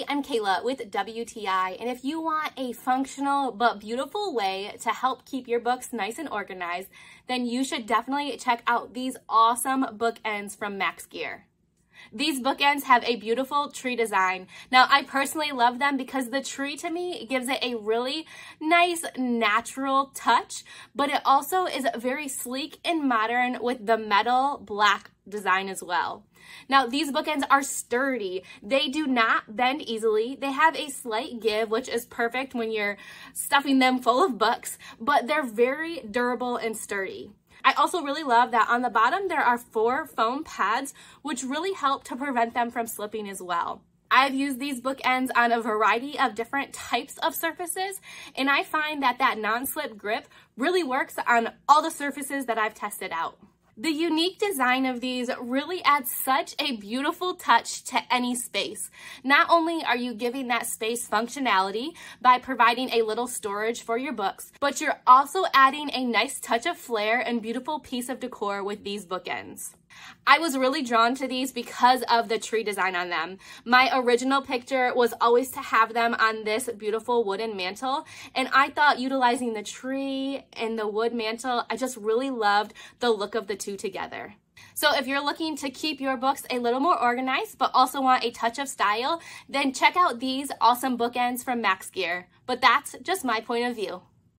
Hey, I'm Kayla with WTI, and if you want a functional but beautiful way to help keep your books nice and organized, then you should definitely check out these awesome bookends from MaxGear. These bookends have a beautiful tree design. Now, I personally love them because the tree to me gives it a really nice natural touch, but it also is very sleek and modern with the metal black design as well. Now, these bookends are sturdy. They do not bend easily. They have a slight give, which is perfect when you're stuffing them full of books, but they're very durable and sturdy. I also really love that on the bottom there are 4 foam pads, which really help to prevent them from slipping as well. I've used these bookends on a variety of different types of surfaces, and I find that non-slip grip really works on all the surfaces that I've tested out. The unique design of these really adds such a beautiful touch to any space. Not only are you giving that space functionality by providing a little storage for your books, but you're also adding a nice touch of flair and beautiful piece of decor with these bookends. I was really drawn to these because of the tree design on them. My original picture was always to have them on this beautiful wooden mantle, and I thought utilizing the tree and the wood mantle, I just really loved the look of the two together. So if you're looking to keep your books a little more organized but also want a touch of style, then check out these awesome bookends from MaxGear. But that's just my point of view.